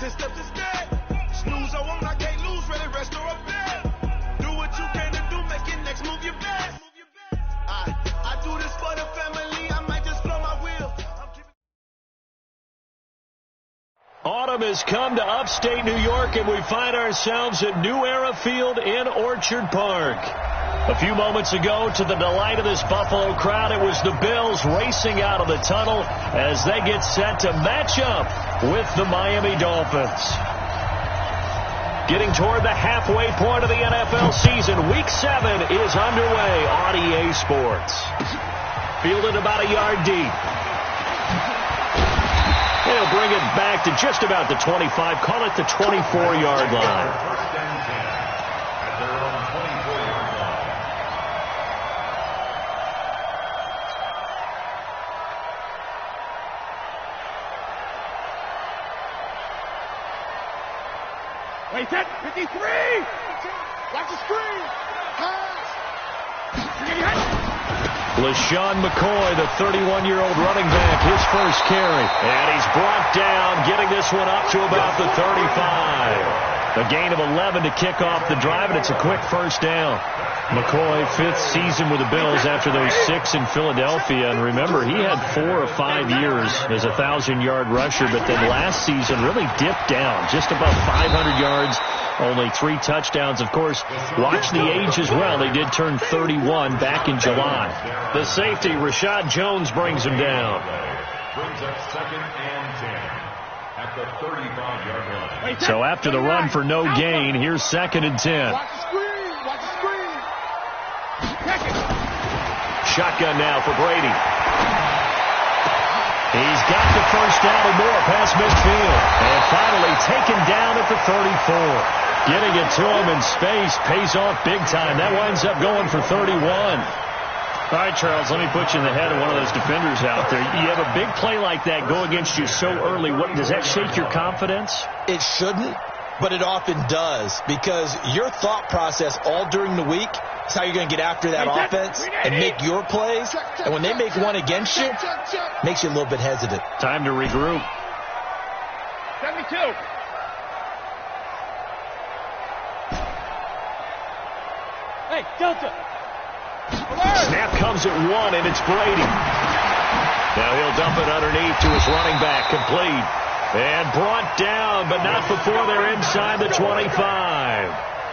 10 steps instead. Snooze, I won't, I can't lose, really rest or a bed. Do what you can to do, make your next move your best. I do this for the family, I might just blow my wheel. Autumn has come to upstate New York, and we find ourselves at New Era Field in Orchard Park. A few moments ago, to the delight of this Buffalo crowd, it was the Bills racing out of the tunnel as they get set to match up with the Miami Dolphins. Getting toward the halfway point of the NFL season, Week 7 is underway on EA Sports. Fielded about a yard deep. They'll bring it back to just about the 25, call it the 24-yard line. Wait, set, 53! Watch the screen! LaShawn McCoy, the 31-year-old running back, his first carry. And he's brought down, getting this one up to about the 35. A gain of 11 to kick off the drive, and it's a quick first down. McCoy, fifth season with the Bills after those 6 in Philadelphia. And remember, he had 4 or 5 years as a 1,000-yard rusher, but then last season really dipped down, just above 500 yards, only 3 touchdowns. Of course, watch the age as well. They did turn 31 back in July. The safety, Rashad Jones, brings him down. Brings up 2nd and 10 at the 35-yard line. So after the run for no gain, here's 2nd and 10. Watch the screen! Watch the screen! Shotgun now for Brady. He's got the first down and more past midfield. And finally taken down at the 34. Getting it to him in space pays off big time. That winds up going for 31. All right, Charles, let me put you in the head of one of those defenders out there. You have a big play like that go against you so early. Does that shake your confidence? It shouldn't, but it often does, because your thought process all during the week is how you're going to get after that offense and make your plays. And when they make one against you, it makes you a little bit hesitant. Time to regroup. 72. Hey, Delta. Snap comes at 1, and it's Brady. Now he'll dump it underneath to his running back, complete. And brought down, but not before they're inside the 25.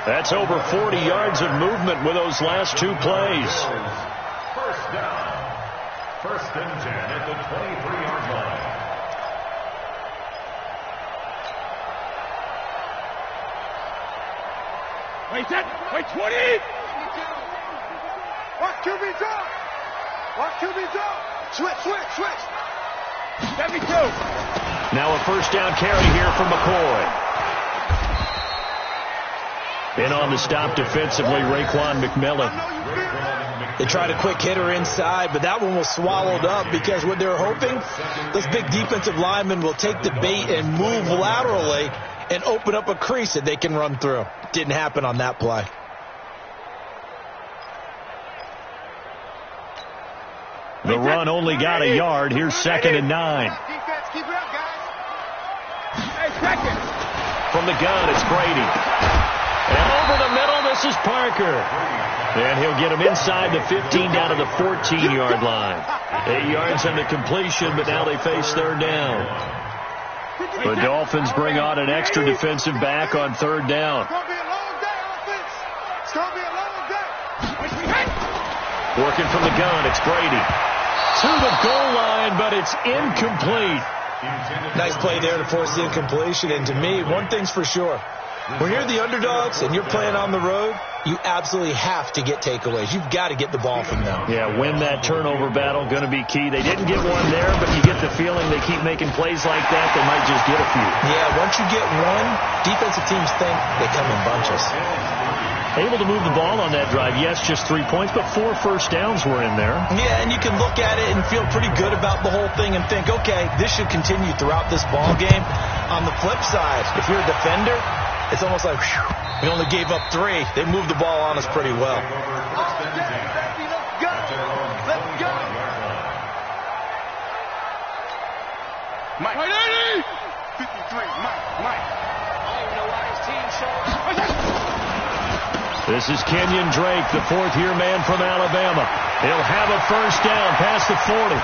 That's over 40 yards of movement with those last 2 plays. First down. 1st and 10 at the 23-yard line. Wait, set. Wait, 20. Watch QB drop. Watch QB drop. Switch. 72. Now a first down carry here from McCoy. In on the stop defensively, Raekwon McMillan. They tried a quick hitter inside, but that one was swallowed up because what they're hoping, those big defensive linemen will take the bait and move laterally and open up a crease that they can run through. Didn't happen on that play. The run only got a yard. Here's 2nd and 9. Defense, keep it up, guys. Hey, second. From the gun, it's Brady. And over the middle, this is Parker. And he'll get him inside the 15 down to the 14-yard line. 8 yards on the completion, but now they face 3rd down. The Dolphins bring on an extra defensive back on 3rd down. It's going to be a long day, offense. It's going to be a long day. Working from the gun, it's Brady. To the goal line, but it's incomplete. Nice play there to force the incompletion. And to me, one thing's for sure. When you're the underdogs and you're playing on the road, you absolutely have to get takeaways. You've got to get the ball from them. Yeah, win that turnover battle, going to be key. They didn't get one there, but you get the feeling they keep making plays like that, they might just get a few. Yeah, once you get one, defensive teams think they come in bunches. Able to move the ball on that drive. Yes, just 3 points, but 4 first downs were in there. Yeah, and you can look at it and feel pretty good about the whole thing and think, okay, this should continue throughout this ball game. On the flip side, if you're a defender, it's almost like, whew, we only gave up 3. They moved the ball on us pretty well. Let's go. Mike. 53, Mike. This is Kenyon Drake, the fourth-year man from Alabama. He'll have a first down past the 40.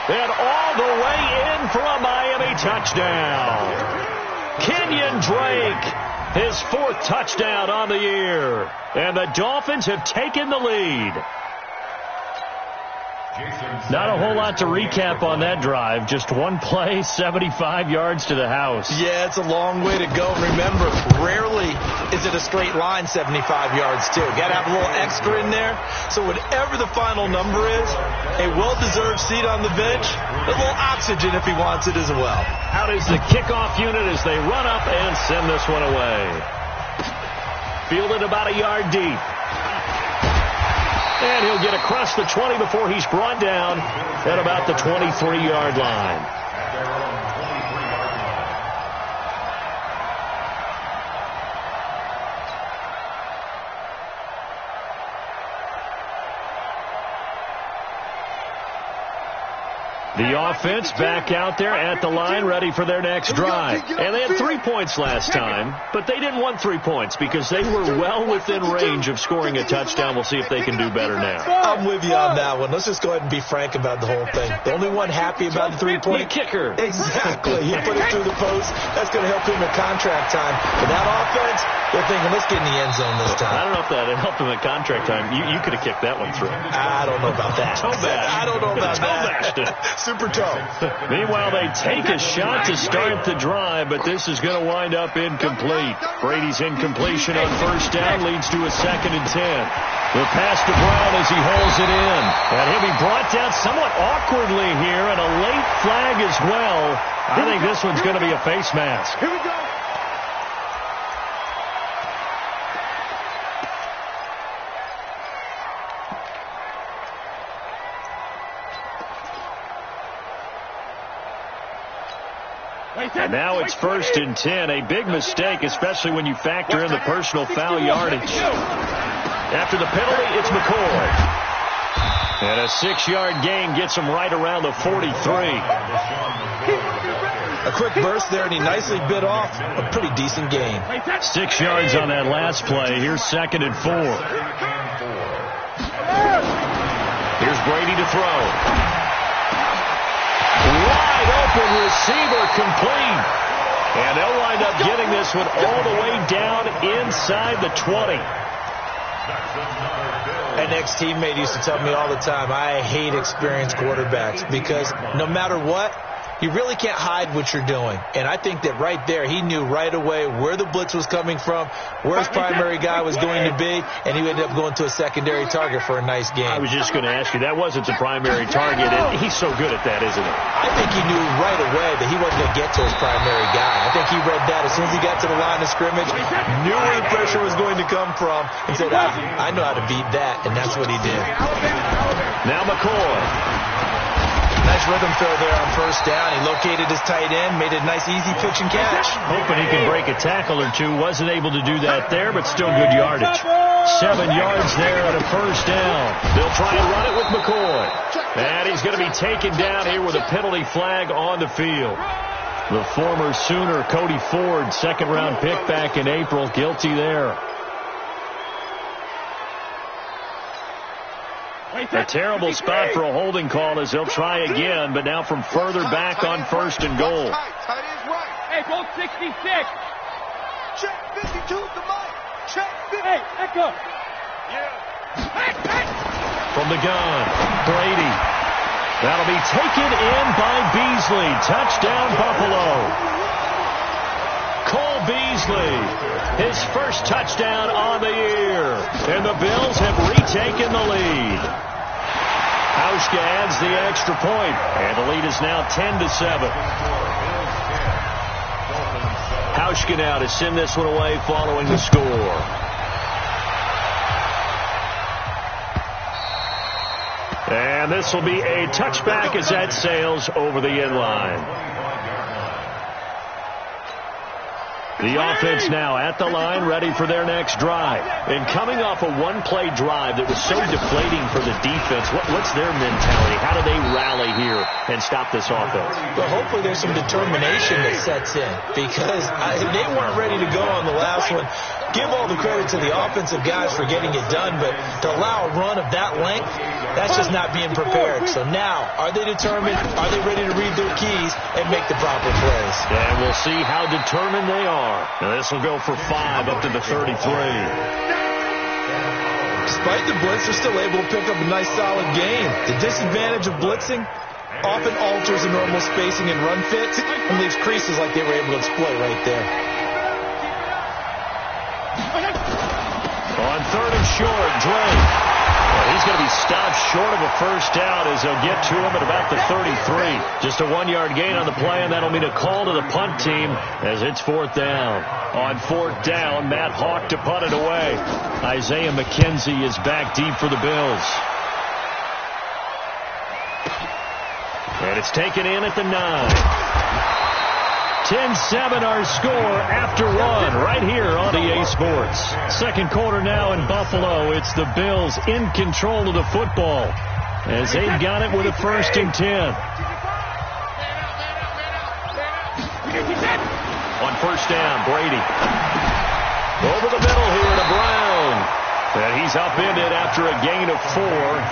And all the way in for a Miami touchdown. Kenyon Drake, his fourth touchdown on the year. And the Dolphins have taken the lead. Not a whole lot to recap on that drive. Just one play, 75 yards to the house. Yeah, it's a long way to go. Remember, rarely is it a straight line 75 yards, too. Got to have a little extra in there. So whatever the final number is, a well-deserved seat on the bench, a little oxygen if he wants it as well. Out is the kickoff unit as they run up and send this one away. Fielded about a yard deep. And he'll get across the 20 before he's brought down at about the 23-yard line. The offense back out there at the line, ready for their next drive. And they had 3 points last time, but they didn't want 3 points because they were well within range of scoring a touchdown. We'll see if they can do better now. I'm with you on that one. Let's just go ahead and be frank about the whole thing. The only one happy about the 3-point kicker. Exactly. He put it through the post. That's going to help him at contract time. But that offense, they're thinking, let's get in the end zone this time. I don't know if that helped him at contract time. You could have kicked that one through. I don't know about that. I don't know about that. Super toe. Meanwhile, they take a shot to start the drive, but this is going to wind up incomplete. Brady's incompletion on first down leads to a 2nd and 10. The pass to Brown as he holds it in. And he'll be brought down somewhat awkwardly here, and a late flag as well. I think this one's going to be a face mask. Here we go. And now it's 1st and 10. A big mistake, especially when you factor in the personal foul yardage. After the penalty, it's McCoy. And a 6-yard gain gets him right around the 43. A quick burst there, and he nicely bit off a pretty decent gain. 6 yards on that last play. Here's 2nd and 4. Here's Brady to throw. Wide open receiver complete. And they'll wind up getting this one all the way down inside the 20. An ex-teammate used to tell me all the time, I hate experienced quarterbacks because no matter what, you really can't hide what you're doing. And I think that right there, he knew right away where the blitz was coming from, where his primary guy was going to be, and he ended up going to a secondary target for a nice game. I was just going to ask you, that wasn't the primary target, and he's so good at that, isn't he? I think he knew right away that he wasn't going to get to his primary guy. I think he read that as soon as he got to the line of scrimmage, knew where the pressure was going to come from, and said, I know how to beat that, and that's what he did. Now McCoy. Nice rhythm throw there on first down. He located his tight end, made a nice easy pitch and catch. Hoping he can break a tackle or two. Wasn't able to do that there, but still good yardage. 7 yards there and a first down. They'll try and run it with McCoy. And he's going to be taken down here with a penalty flag on the field. The former Sooner, Cody Ford, 2nd-round pick back in April, guilty there. A terrible spot for a holding call as they'll try again, but now from further back on 1st and goal. Hey, go 66. Check 52 to Mike. Check 50. Hey, echo. Yeah. From the gun, Brady. That'll be taken in by Beasley. Touchdown, Buffalo. Cole Beasley, his first touchdown on the year. And the Bills have retaken the lead. Hauschka adds the extra point, and the lead is now 10-7. Hauschka now to send this one away following the score. And this will be a touchback as that sails over the end line. The offense now at the line, ready for their next drive. And coming off a one-play drive that was so deflating for the defense, what's their mentality? How do they rally here and stop this offense? Well, hopefully there's some determination that sets in, because they weren't ready to go on the last one. Give all the credit to the offensive guys for getting it done, but to allow a run of that length, that's just not being prepared. So now, are they determined? Are they ready to read their keys and make the proper plays? And we'll see how determined they are. Now this will go for 5 up to the 33. Despite the blitz, they're still able to pick up a nice solid gain. The disadvantage of blitzing often alters the normal spacing and run fits and leaves creases like they were able to exploit right there. On 3rd and short, Drake. Well, he's going to be stopped short of a first down as they'll get to him at about the 33. Just a 1-yard gain on the play, and that'll mean a call to the punt team as it's 4th down. On 4th down, Matt Hawk to punt it away. Isaiah McKenzie is back deep for the Bills. And it's taken in at the 9. 10-7 our score after 1 right here on EA Sports. Second quarter now in Buffalo. It's the Bills in control of the football as they've got it with a 1st and 10. On 1st down, Brady. Over the middle here to Brown. And he's upended after a gain of 4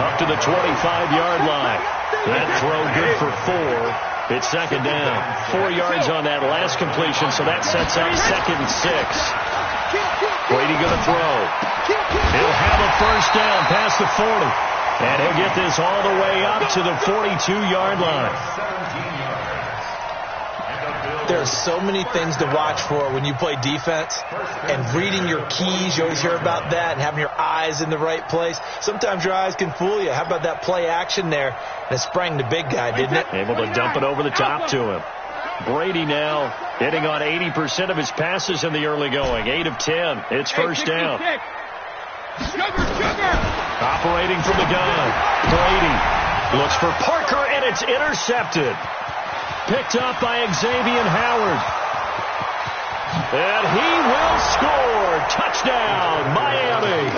up to the 25-yard line. That throw good for 4. It's 2nd down. 4 yards on that last completion, so that sets up 2nd and 6. Brady going to throw. He'll have a 1st down past the 40. And he'll get this all the way up to the 42-yard line. There are so many things to watch for when you play defense, and reading your keys, you always hear about that, and having your eyes in the right place. Sometimes your eyes can fool you. How about that play action there? And it sprang the big guy, didn't it? Able to dump it over the top to him. Brady now hitting on 80% of his passes in the early going. 8 of 10. It's 1st down. Operating from the gun. Brady looks for Parker, and it's intercepted. Picked up by Xavier Howard. And he will score. Touchdown, Miami.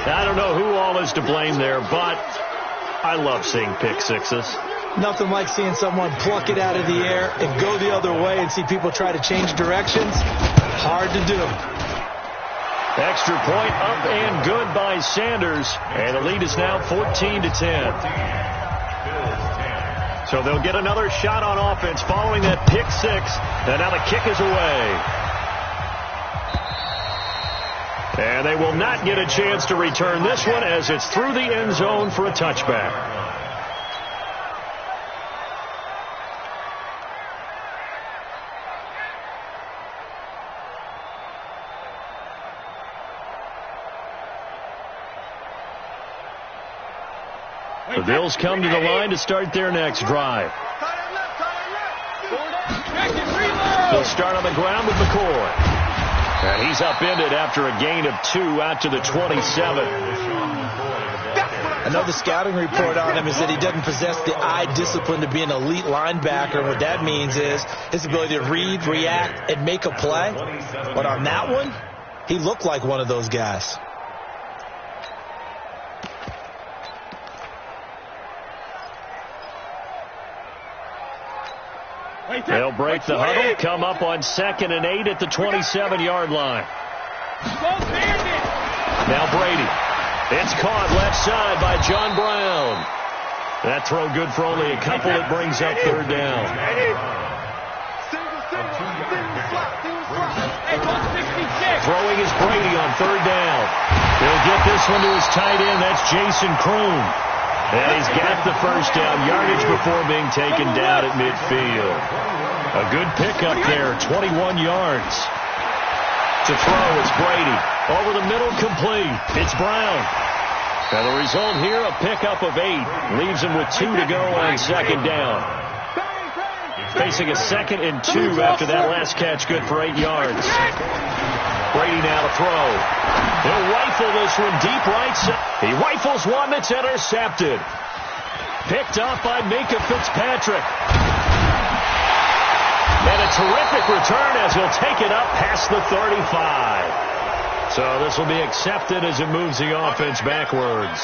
I don't know who all is to blame there, but I love seeing pick sixes. Nothing like seeing someone pluck it out of the air and go the other way and see people try to change directions. Hard to do. Extra point up and good by Sanders. And the lead is now 14-10. So they'll get another shot on offense following that pick 6. And now the kick is away. And they will not get a chance to return this one as it's through the end zone for a touchback. The Bills come to the line to start their next drive. They'll start on the ground with McCoy. And he's upended after a gain of 2 out to the 27. I know the scouting report on him is that he doesn't possess the eye discipline to be an elite linebacker. And what that means is his ability to read, react, and make a play. But on that one, he looked like one of those guys. They'll break the huddle, come up on 2nd and 8 at the 27-yard line. Now Brady. It's caught left side by John Brown. That throw good for only a couple. It brings up 3rd down. Throwing is Brady on 3rd down. He'll get this one to his tight end. That's Jason Kroon. And he's got the 1st down yardage before being taken down at midfield. A good pickup there, 21 yards. To throw, it's Brady. Over the middle, complete. It's Brown. And the result here, a pickup of 8. Leaves him with 2 to go on 2nd down. Facing a 2nd and 2 after that last catch, good for 8 yards. Brady now to throw. He'll rifle this one deep right side. He rifles one that's intercepted. Picked up by Minka Fitzpatrick. And a terrific return as he'll take it up past the 35. So this will be accepted as it moves the offense backwards.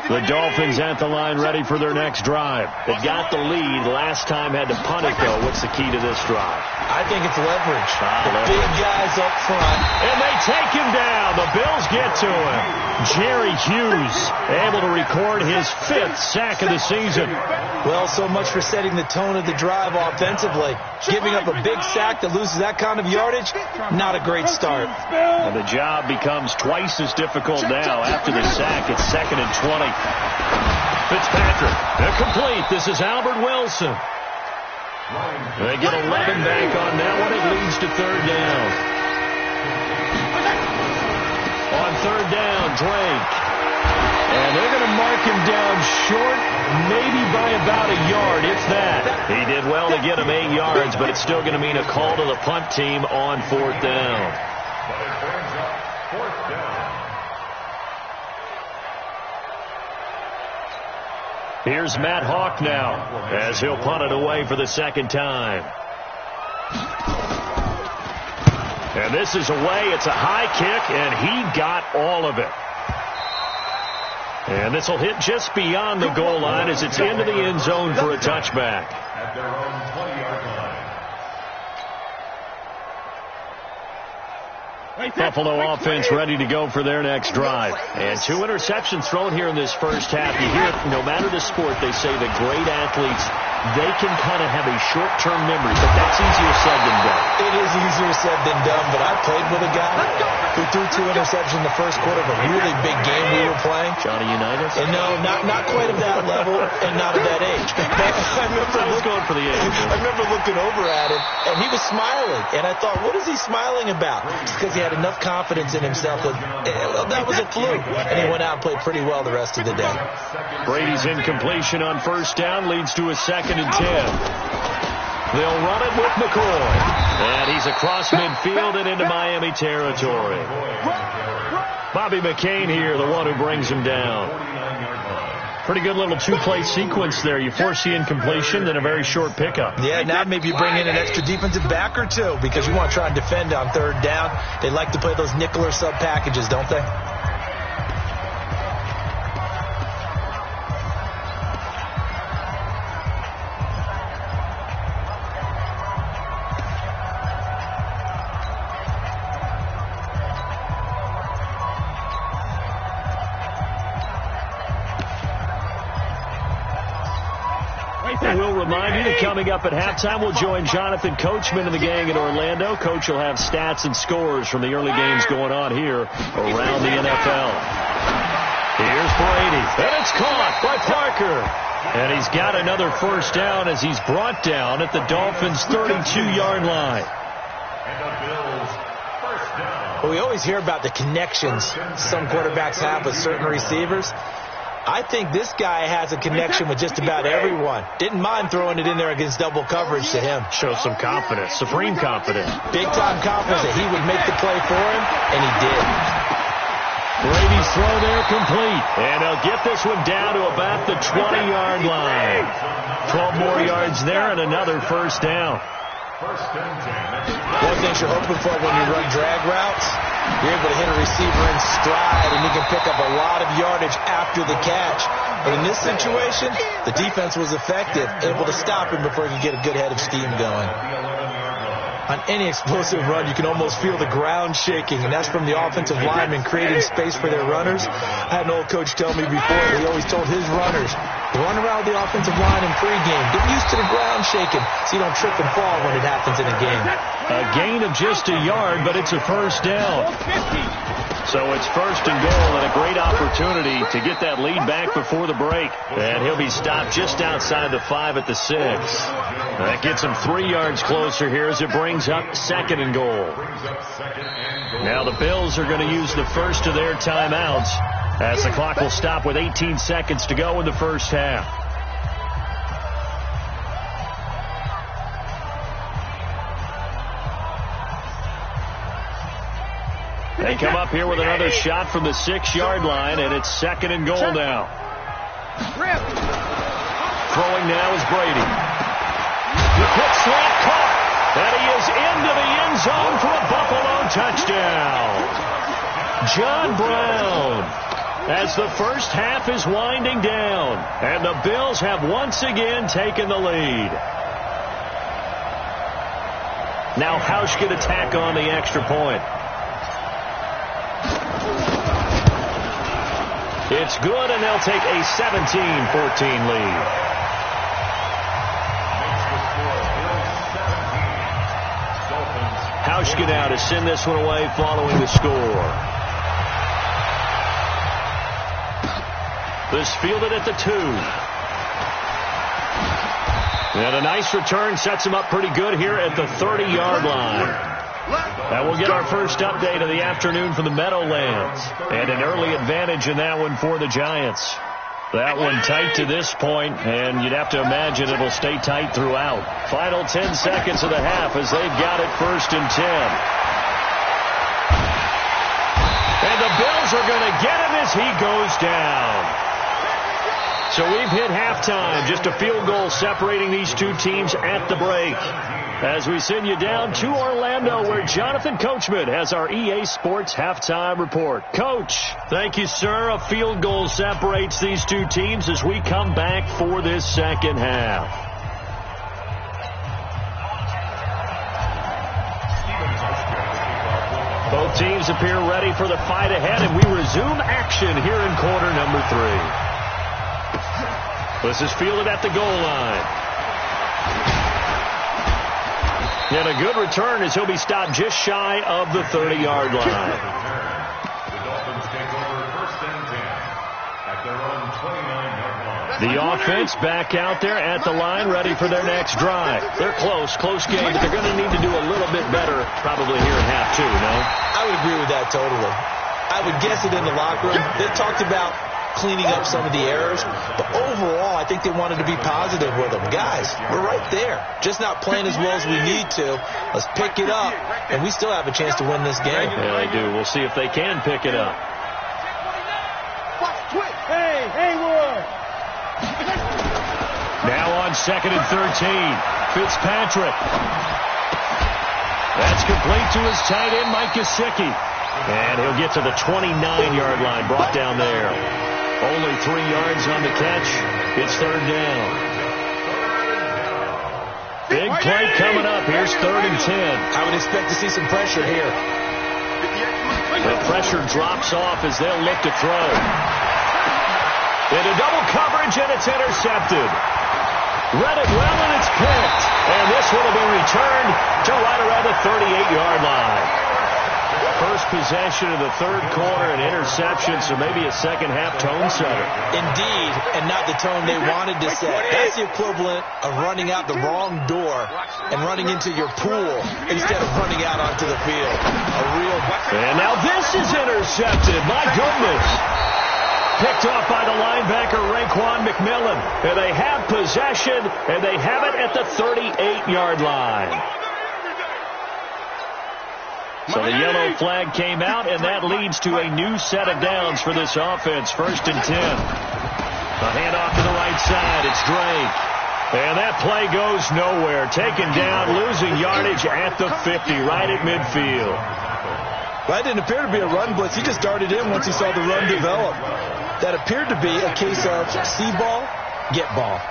The Dolphins at the line ready for their next drive. They got the lead. Last time had to punt it, though. What's the key to this drive? I think it's leverage. Big guys up front. And they take him down. The Bills get to him. Jerry Hughes able to record his 5th sack of the season. Well, so much for setting the tone of the drive offensively. Giving up a big sack that loses that kind of yardage, not a great start. And the job becomes twice as difficult now. After the sack, it's 2nd and 20. Fitzpatrick, incomplete. This is Albert Wilson. They get 11 back on that one. It leads to 3rd down. On 3rd down, Drake. And they're going to mark him down short, maybe by about a yard, if that. He did well to get him 8 yards, but it's still going to mean a call to the punt team on 4th down. But it brings up 4th down. Here's Matt Hawk now as he'll punt it away for the 2nd time. And this is away. It's a high kick, and he got all of it. And this will hit just beyond the goal line as it's into the end zone for a touchback. At their own 20-yard line. Buffalo offense ready to go for their next drive. And 2 interceptions thrown here in this first half. You hear, no matter the sport, they say that great athletes, they can kind of have a short-term memory, but that's easier said than done. It is easier said than done, but I played with a guy who threw 2 interceptions in the first quarter of a really big game we were playing. Johnny Unitas? And no, not quite at that level and not at that age. But I was going for the age. I remember looking over at him, and he was smiling. And I thought, what is he smiling about? It's because he had enough confidence in himself that was a fluke. And he went out and played pretty well the rest of the day. Brady's incompletion on 1st down leads to a 2nd and 10. They'll run it with McCoy. And he's across midfield and into Miami territory. Bobby McCain here, the one who brings him down. Pretty good little 2-play sequence there. You force the incompletion, then a very short pickup. Yeah, now maybe you bring in an extra defensive back or 2 because you want to try and defend on 3rd down. They like to play those nickel or sub packages, don't they? We'll remind you that coming up at halftime, we'll join Jonathan Coachman and the gang in Orlando. Coach will have stats and scores from the early games going on here around the NFL. Here's Brady, and it's caught by Parker. And he's got another 1st down as he's brought down at the Dolphins' 32-yard line. And the Bills' 1st down. Well, we always hear about the connections some quarterbacks have with certain receivers. I think this guy has a connection with just about everyone. Didn't mind throwing it in there against double coverage to him. Shows some confidence, supreme confidence. Big-time confidence that he would make the play for him, and he did. Brady's throw there complete. And they'll get this one down to about the 20-yard line. 12 more yards there and another 1st down. 1st and 10. One thing you're hoping for when you run drag routes, you're able to hit a receiver in stride, and you can pick up a lot of yardage after the catch. But in this situation, the defense was effective, able to stop him before he could get a good head of steam going. On any explosive run, you can almost feel the ground shaking, and that's from the offensive linemen creating space for their runners. I had an old coach tell me before, he always told his runners, run around the offensive line in pregame. Get used to the ground shaking so you don't trip and fall when it happens in a game. A gain of just a yard, but it's a 1st down. So it's 1st and goal and a great opportunity to get that lead back before the break. And he'll be stopped just outside the 5 at the 6. That gets him 3 yards closer here as it brings up 2nd and goal. Now the Bills are going to use the first of their timeouts as the clock will stop with 18 seconds to go in the 1st half. They come up here with another shot from the 6-yard line, and it's 2nd and goal now. Throwing now is Brady. The quick slant caught. And he is into the end zone for a Buffalo touchdown. John Brown. As the first half is winding down. And the Bills have once again taken the lead. Now Hausch can attack on the extra point. It's good, and they'll take a 17-14 lead. Hauschka now to send this one away following the score. This fielded at the 2. And a nice return sets him up pretty good here at the 30-yard line. That will get our first update of the afternoon from the Meadowlands. And an early advantage in that one for the Giants. That one tight to this point, and you'd have to imagine it'll stay tight throughout. Final 10 seconds of the half as they've got it 1st and 10. And the Bills are going to get him as he goes down. So we've hit halftime, just a field goal separating these two teams at the break. As we send you down to Orlando, where Jonathan Coachman has our EA Sports halftime report. Coach, thank you, sir. A field goal separates these two teams as we come back for this second half. Both teams appear ready for the fight ahead, and we resume action here in quarter number 3. This is fielded at the goal line. And a good return as he'll be stopped just shy of the 30-yard line. The Dolphins take over 1st and 10 at their own 29-yard line. The offense back out there at the line, ready for their next drive. They're close game, but they're going to need to do a little bit better probably here in half 2, no? I would agree with that totally. I would guess it in the locker room. They talked about cleaning up some of the errors, but overall I think they wanted to be positive with them. Guys, we're right there, just not playing as well as we need to. Let's pick it up, and we still have a chance to win this game. Yeah, they do. We'll see if they can pick it up. Hey, Haywood! Now on 2nd and 13, Fitzpatrick. That's complete to his tight end, Mike Gesicki. And he'll get to the 29-yard line, brought down there. Only 3 yards on the catch. It's 3rd down. Big play coming up. Here's 3rd and 10. I would expect to see some pressure here. The pressure drops off as they'll look to throw. Into double coverage, and it's intercepted. Read it well, and it's picked. And this one will be returned to right around the 38-yard line. First possession of the 3rd quarter, an interception, so maybe a second-half tone setter. Indeed, and not the tone they wanted to set. That's the equivalent of running out the wrong door and running into your pool instead of running out onto the field. And now this is intercepted. My goodness. Picked off by the linebacker, Raekwon McMillan. And they have possession, and they have it at the 38-yard line. So the yellow flag came out, and that leads to a new set of downs for this offense. 1st and 10. A handoff to the right side. It's Drake. And that play goes nowhere. Taken down, losing yardage at the 50, right at midfield. That didn't appear to be a run blitz. He just darted in once he saw the run develop. That appeared to be a case of see ball, get ball.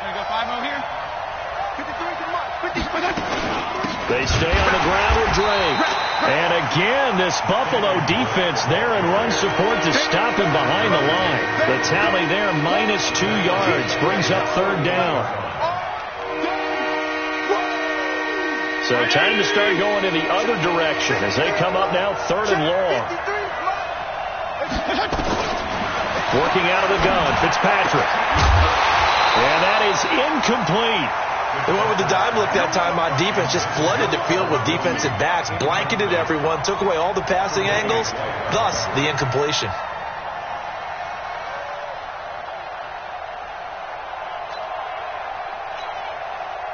They stay on the ground with Drake. And again, this Buffalo defense there in run support to stop him behind the line. The tally there, -2 yards, brings up 3rd down. So time to start going in the other direction as they come up now 3rd and long. Working out of the gun, Fitzpatrick. And that is incomplete. They went with the dime look that time on defense, just flooded the field with defensive backs, blanketed everyone, took away all the passing angles, thus the incompletion.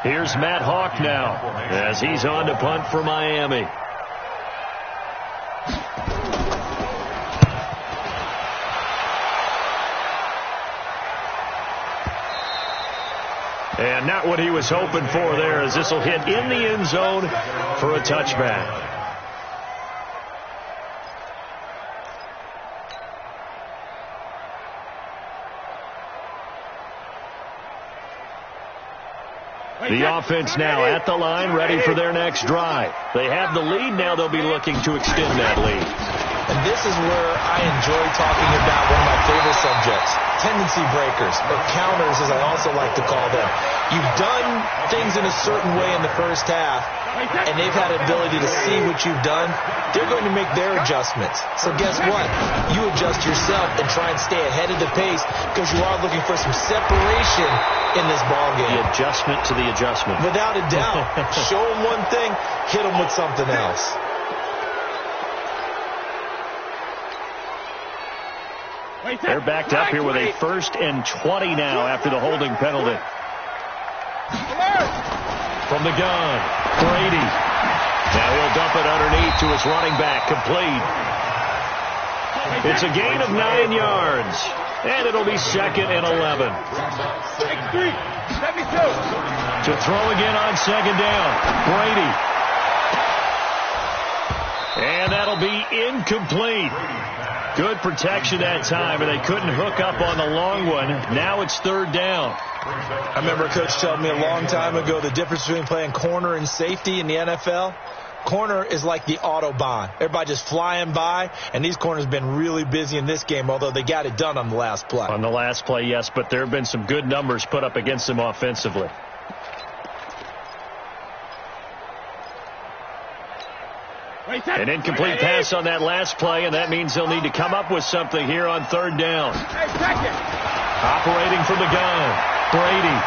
Here's Matt Hawk now as he's on to punt for Miami. And not what he was hoping for there, as this will hit in the end zone for a touchback. The offense now at the line, ready for their next drive. They have the lead. Now they'll be looking to extend that lead. And this is where I enjoy talking about one of my favorite subjects, tendency breakers, or counters as I also like to call them. You've done things in a certain way in the first half, and they've had the ability to see what you've done. They're going to make their adjustments. So guess what? You adjust yourself and try and stay ahead of the pace because you are looking for some separation in this ballgame. The adjustment to the adjustment. Without a doubt. Show them one thing, hit them with something else. They're backed up here with a 1st and 20 now after the holding penalty. From the gun, Brady. Now he'll dump it underneath to his running back, complete. It's a gain of 9 yards, and it'll be 2nd and 11. To throw again on 2nd down, Brady. And that'll be incomplete. Good protection that time, and they couldn't hook up on the long one. Now it's 3rd down. I remember a coach told me a long time ago the difference between playing corner and safety in the NFL. Corner is like the Autobahn. Everybody just flying by, and these corners have been really busy in this game, although they got it done on the last play. On the last play, yes, but there have been some good numbers put up against them offensively. An incomplete pass on that last play, and that means they'll need to come up with something here on 3rd down. Operating from the gun, Brady.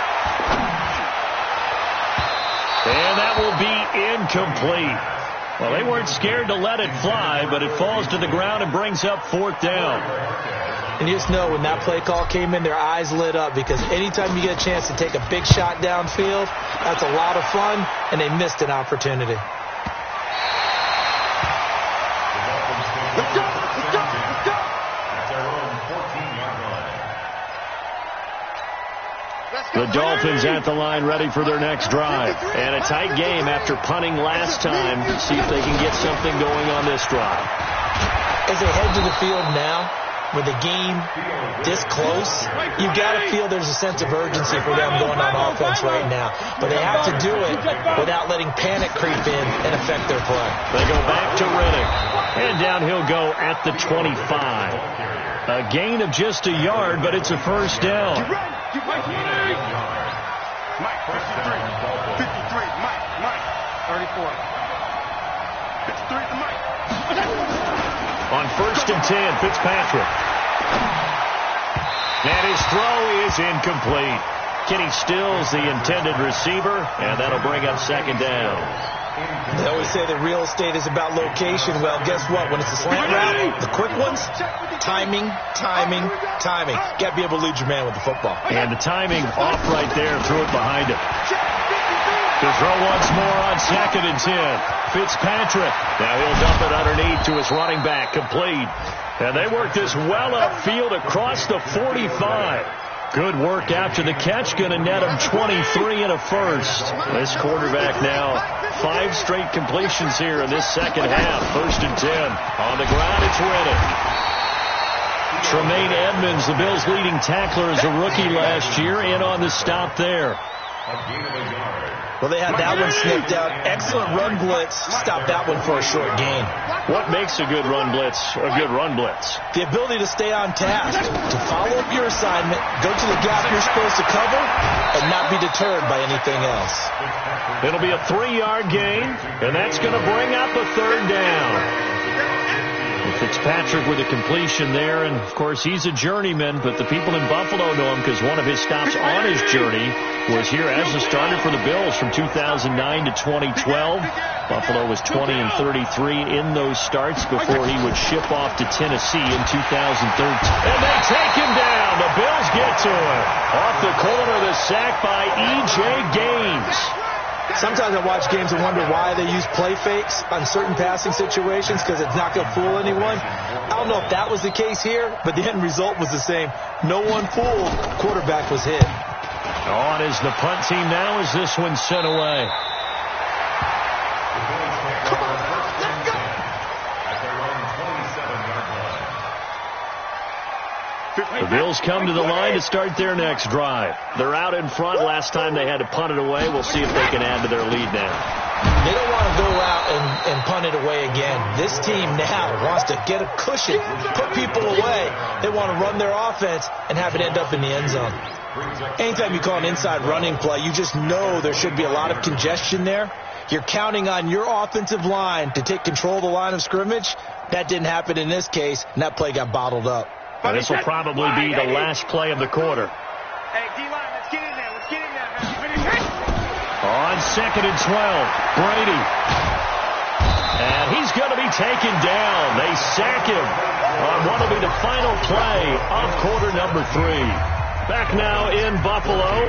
And that will be incomplete. Well, they weren't scared to let it fly, but it falls to the ground and brings up 4th down. And you just know when that play call came in, their eyes lit up because anytime you get a chance to take a big shot downfield, that's a lot of fun, and they missed an opportunity. The Dolphins at the line ready for their next drive. And a tight game after punting last time. See if they can get something going on this drive. As they head to the field now, with the game this close, you've got to feel there's a sense of urgency for them going on offense right now. But they have to do it without letting panic creep in and affect their play. They go back to Riddick. And down he'll go at the 25. A gain of just a yard, but it's a 1st down. Mike, 53, Mike, 34. 53 to Mike. On 1st and 10, Fitzpatrick. And his throw is incomplete. Kenny Stills, the intended receiver, and that'll bring up 2nd down. They always say that real estate is about location. Well, guess what? When it's a slant route, the quick ones, timing. Got to be able to lead your man with the football. And the timing off right there, threw it behind him. To throw once more on 2nd and 10. Fitzpatrick. Now he'll dump it underneath to his running back, complete. And they work this well upfield across the 45. Good work after the catch. Going to net him 23 and a 1st. This quarterback now 5 straight completions here in this 2nd half. 1st and 10. On the ground, it's Riddick. Tremaine Edmonds, the Bills' leading tackler as a rookie last year, in on the stop there. Well, they had that one sniffed out. Excellent run blitz. Stop that one for a short gain. What makes a good run blitz a good run blitz? The ability to stay on task, to follow up your assignment, go to the gap you're supposed to cover, and not be deterred by anything else. It'll be a 3-yard gain, and that's going to bring up a 3rd down. Fitzpatrick with a completion there, and of course he's a journeyman, but the people in Buffalo know him because one of his stops on his journey was here as a starter for the Bills from 2009 to 2012. Buffalo was 20 and 33 in those starts before he would ship off to Tennessee in 2013. And they take him down. The Bills get to it. Off the corner, the sack by E.J. Gaines. Sometimes I watch games and wonder why they use play fakes on certain passing situations because it's not going to fool anyone. I don't know if that was the case here, but the end result was the same. No one fooled. Quarterback was hit. On is the punt team now as this one's sent away. Come on, let's go. At their own 27-yard line. The Bills come to the line to start their next drive. They're out in front. Last time they had to punt it away. We'll see if they can add to their lead now. They don't want to go out and punt it away again. This team now wants to get a cushion, put people away. They want to run their offense and have it end up in the end zone. Anytime you call an inside running play, you just know there should be a lot of congestion there. You're counting on your offensive line to take control of the line of scrimmage. That didn't happen in this case, and that play got bottled up. And this will probably be the last play of the quarter. Hey, D-line, let's get in there. Let's get in there. On 2nd and 12, Brady. And he's going to be taken down. They sack him on what will be the final play of quarter number 3. Back now in Buffalo.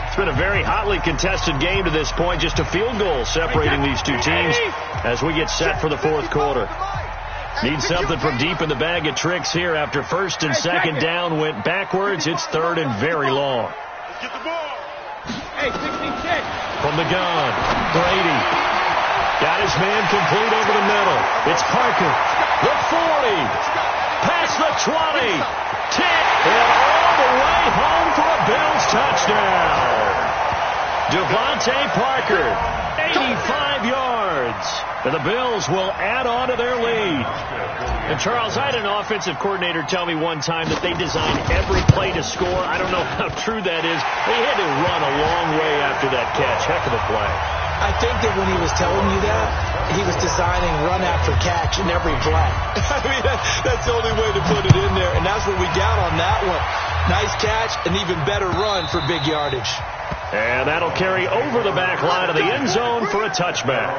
It's been a very hotly contested game to this point. Just a field goal separating these two teams as we get set for the fourth quarter. Need something from deep in the bag of tricks here. After 1st and 2nd down went backwards, it's 3rd and very long. Get the ball. Hey, 16 check. From the gun, Brady. Got his man complete over the middle. It's Parker. The 40. Past the 20. 10. And all the way home for a Bills touchdown. Devontae Parker, 85 yards. And the Bills will add on to their lead. And, Charles, I had an offensive coordinator tell me one time that they designed every play to score. I don't know how true that is. They had to run a long way after that catch. Heck of a play. I think that when he was telling you that, he was designing run after catch in every play. I mean, that's the only way to put it in there, and that's what we got on that one. Nice catch, an even better run for big yardage. And that'll carry over the back line of the end zone for a touchback.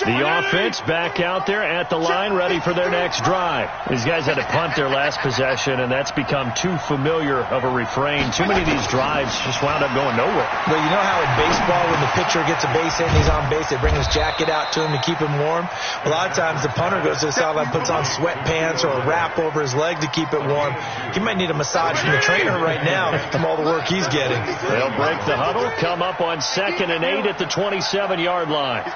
The offense back out there at the line, ready for their next drive. These guys had to punt their last possession, and that's become too familiar of a refrain. Too many of these drives just wound up going nowhere. Well, you know how in baseball, when the pitcher gets a base hit and he's on base, they bring his jacket out to him to keep him warm? A lot of times the punter goes to the sideline, puts on sweatpants or a wrap over his leg to keep it warm. He might need a massage from the trainer right now from all the work he's getting. They'll break the huddle, come up on 2nd and 8 at the 27-yard line.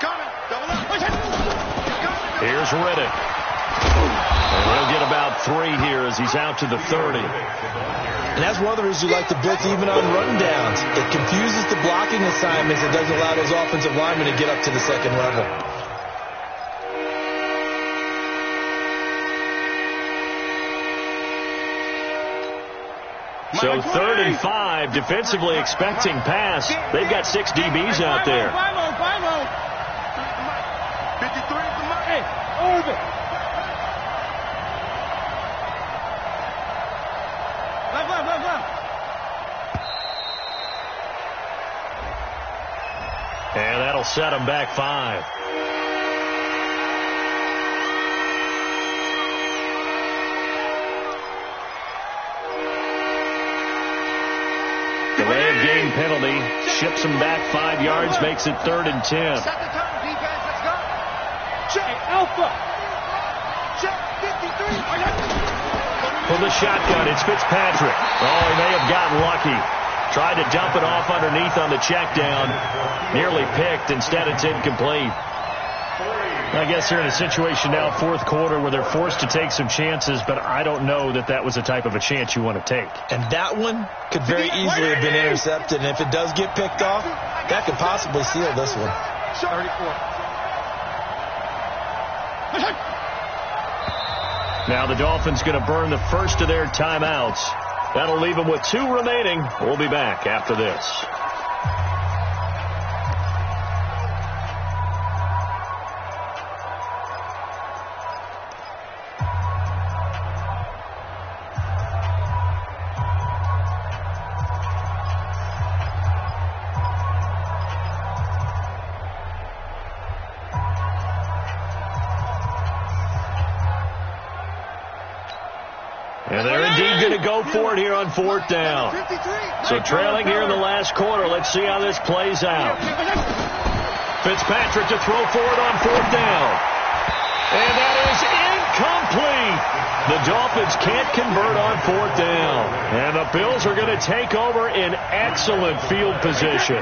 Here's Riddick. And he'll get about 3 here as he's out to the 30. And that's one of the reasons you like to blitz even on run downs. It confuses the blocking assignments. It doesn't allow those offensive linemen to get up to the second level. So 3rd and 5, defensively expecting pass. They've got 6 DBs out there. 53 is the money. Hey, over. Left. And that'll set them back 5. Delay of game penalty ships them back 5 yards, makes it 3rd and 10. Set the turn, defense. Let's go. Check Alpha. Check 53. From the shotgun, it's Fitzpatrick. Oh, he may have gotten lucky. Tried to dump it off underneath on the check down. Nearly picked. Instead, it's incomplete. I guess they're in a situation now, fourth quarter, where they're forced to take some chances, but I don't know that that was the type of a chance you want to take. And that one could very easily have been intercepted, and if it does get picked off, that could possibly seal this one. 34. Now the Dolphins going to burn the first of their timeouts. That'll leave them with 2 remaining. We'll be back after this. And they're indeed going to go for it here on 4th down. So trailing here in the last quarter. Let's see how this plays out. Fitzpatrick to throw for it on 4th down. And that is incomplete. The Dolphins can't convert on 4th down. And the Bills are going to take over in excellent field position.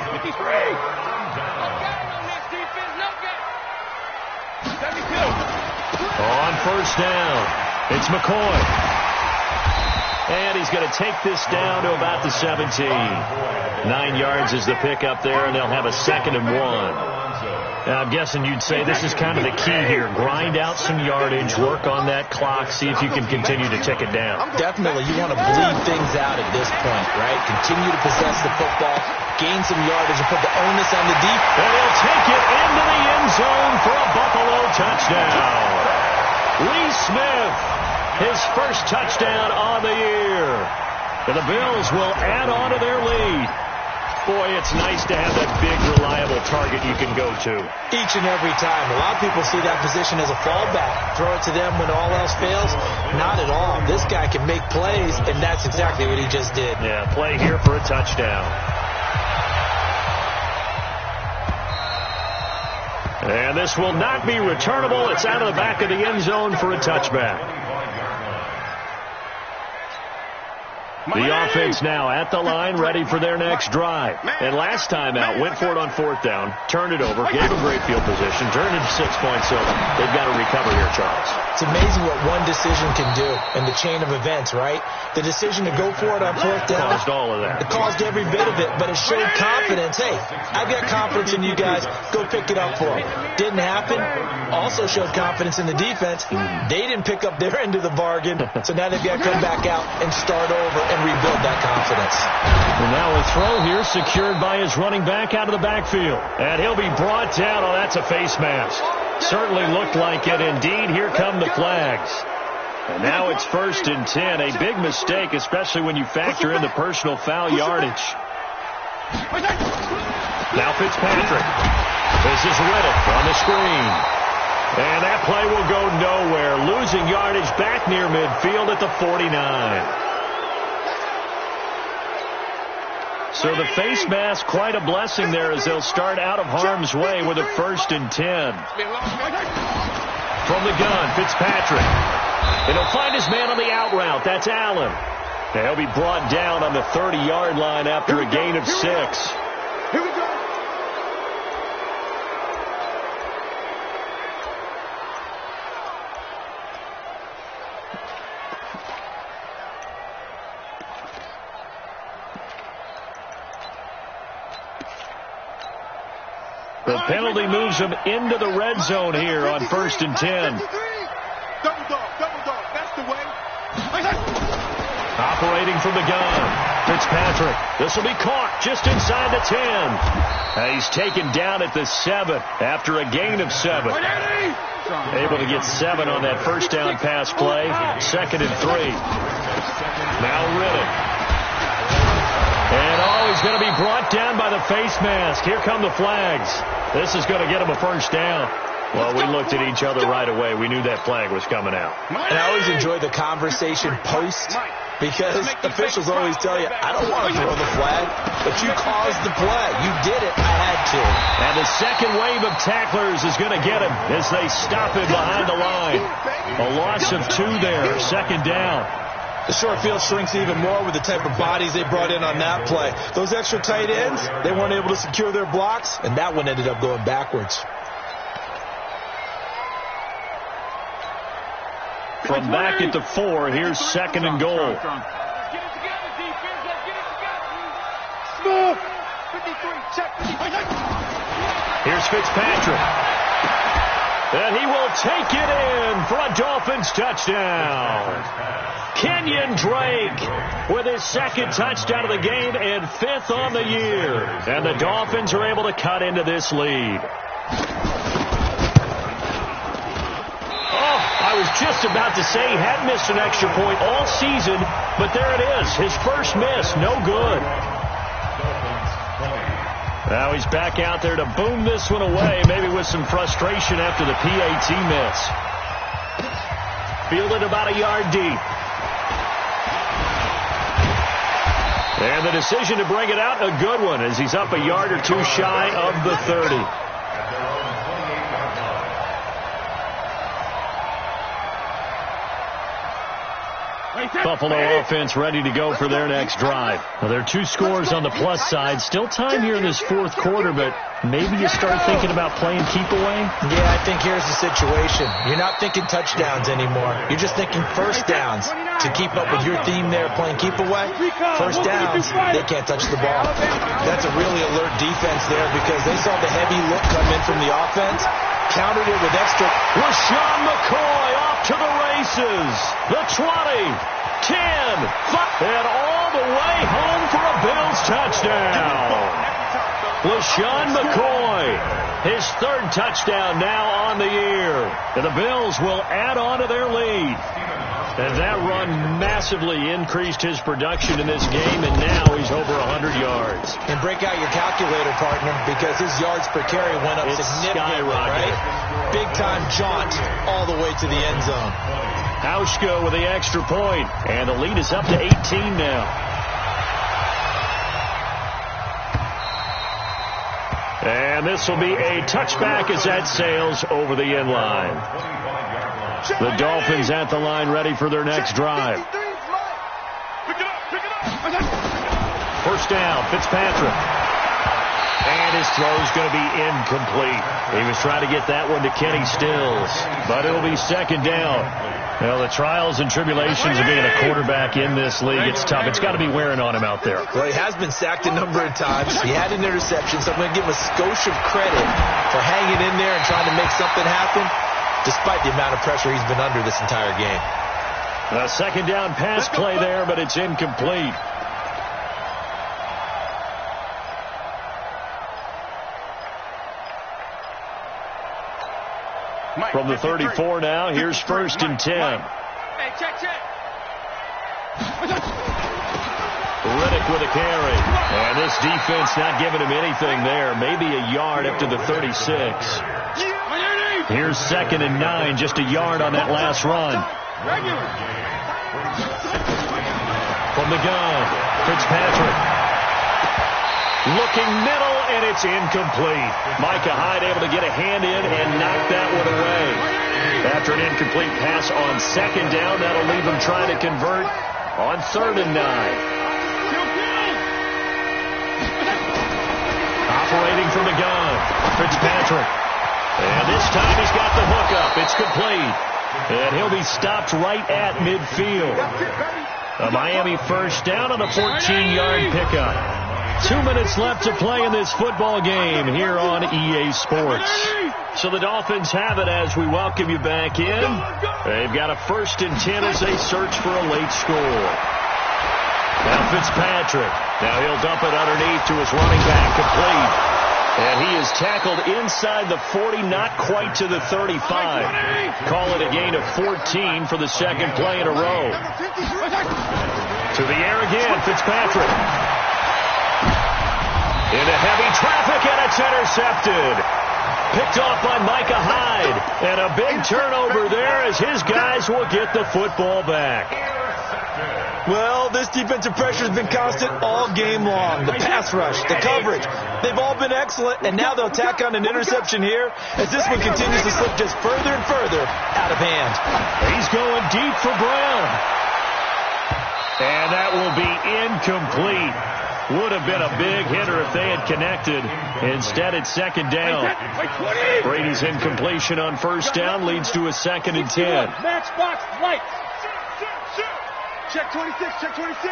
On 1st down, it's McCoy. And he's going to take this down to about the 17. 9 yards is the pickup there, and they'll have a 2nd and 1. Now, I'm guessing you'd say this is kind of the key here. Grind out some yardage, work on that clock, see if you can continue to tick it down. Definitely, you want to bleed things out at this point, right? Continue to possess the football, gain some yardage, and put the onus on the defense. And he'll take it into the end zone for a Buffalo touchdown. Lee Smith, his first touchdown on the year. And the Bills will add on to their lead. Boy, it's nice to have that big, reliable target you can go to. Each and every time. A lot of people see that position as a fallback. Throw it to them when all else fails. Not at all. This guy can make plays, and that's exactly what he just did. Yeah, play here for a touchdown. And this will not be returnable. It's out of the back of the end zone for a touchback. The offense now at the line, ready for their next drive. And last time out, went for it on 4th down, turned it over, gave them great field position, turned it to 6 points, so they've got to recover here, Charles. It's amazing what one decision can do in the chain of events, right? The decision to go for it on 4th down. Caused all of that. It caused every bit of it, but it showed confidence. Hey, I've got confidence in you guys. Go pick it up for them. Didn't happen. Also showed confidence in the defense. They didn't pick up their end of the bargain, so now they've got to come back out and start over and rebuild that confidence. And now a throw here secured by his running back out of the backfield. And he'll be brought down. Oh, that's a face mask. Certainly looked like it. Indeed, here come the flags. And now it's 1st and 10. A big mistake, especially when you factor in the personal foul yardage. Now Fitzpatrick. This is Riddick on the screen. And that play will go nowhere. Losing yardage back near midfield at the 49. So the face mask, quite a blessing there as they'll start out of harm's way with a 1st and 10. From the gun, Fitzpatrick. And he'll find his man on the out route. That's Allen. And he'll be brought down on the 30-yard line after a gain of 6. Here we go. The penalty moves him into the red zone here on 1st and 10. Double dog, that's the way. Operating from the gun, Fitzpatrick. This will be caught just inside the 10. And he's taken down at the 7 after a gain of 7. Able to get 7 on that 1st down pass play. 2nd and 3. Now Riddick. And he's going to be brought down by the face mask. Here come the flags. This is going to get him a 1st down. Well, we looked at each other right away. We knew that flag was coming out. And I always enjoy the conversation post because officials always tell you, I don't want to throw the flag, but you caused the play. You did it. I had to. And the second wave of tacklers is going to get him as they stop him behind the line. A loss of 2 there. 2nd down. The short field shrinks even more with the type of bodies they brought in on that play. Those extra tight ends, they weren't able to secure their blocks, and that one ended up going backwards. From back at the 4, here's 2nd and goal. Let's get it together, defense. Let's get it together. Smooth. 53, check. Here's Fitzpatrick. And he will take it in for a Dolphins touchdown. Kenyon Drake with his 2nd touchdown of the game and 5th on the year. And the Dolphins are able to cut into this lead. Oh, I was just about to say he had missed an extra point all season, but there it is. His first miss, no good. Now he's back out there to boom this one away, maybe with some frustration after the PAT miss. Fielded about a yard deep. And the decision to bring it out, a good one, as he's up a yard or 2 shy of the 30. Buffalo offense ready to go for their next drive. Well, there are 2 scores on the plus side. Still time here in this 4th quarter, but maybe you start thinking about playing keep away? Yeah, I think here's the situation. You're not thinking touchdowns anymore. You're just thinking first downs. To keep up with your theme there, playing keep away, first downs, they can't touch the ball. That's a really alert defense there because they saw the heavy look come in from the offense, countered it with extra. LaShawn McCoy off to the races. The 20, 10, 5, and all the way home for a Bills touchdown. LaShawn McCoy, his 3rd touchdown now on the year. And the Bills will add on to their lead. And that run massively increased his production in this game, and now he's over 100 yards. And break out your calculator, partner, because his yards per carry went up significantly, right? Big-time jaunt all the way to the end zone. Hauschka with the extra point, and the lead is up to 18 now. And this will be a touchback as that sails over the end line. The Dolphins at the line ready for their next drive. First down, Fitzpatrick. And his throw's going to be incomplete. He was trying to get that one to Kenny Stills, but it'll be 2nd down. Well, the trials and tribulations of being a quarterback in this league, it's tough. It's got to be wearing on him out there. Well, he has been sacked a number of times. He had an interception, so I'm going to give him a skosh of credit for hanging in there and trying to make something happen, despite the amount of pressure he's been under this entire game. A 2nd down pass play there, but it's incomplete. From the 34 now, here's 1st and 10. Hey, check. Riddick with a carry. And this defense not giving him anything there. Maybe a yard up to the 36. Here's 2nd and 9, just a yard on that last run. From the gun, Fitzpatrick. Looking middle, and it's incomplete. Micah Hyde able to get a hand in and knock that one away. After an incomplete pass on 2nd down, that'll leave him trying to convert on 3rd and 9. Operating from the gun, Fitzpatrick. And this time he's got the hook up. It's complete. And he'll be stopped right at midfield. A Miami first down on a 14-yard pickup. 2 minutes left to play in this football game here on EA Sports. So the Dolphins have it as we welcome you back in. They've got a 1st and 10 as they search for a late score. Now Fitzpatrick. Now he'll dump it underneath to his running back, complete. And he is tackled inside the 40, not quite to the 35. Call it a gain of 14 for the 2nd play in a row. To the air again, Fitzpatrick. Into heavy traffic, and it's intercepted. Picked off by Micah Hyde. And a big turnover there as his guys will get the football back. Well, this defensive pressure has been constant all game long. The pass rush, the coverage, they've all been excellent, and now they'll tack on an interception here as this one continues to slip just further and further out of hand. He's going deep for Brown. And that will be incomplete. Would have been a big hitter if they had connected. Instead, it's 2nd down. Brady's incompletion on 1st down leads to a 2nd and 10. Matchbox lights. Check 26, check 26.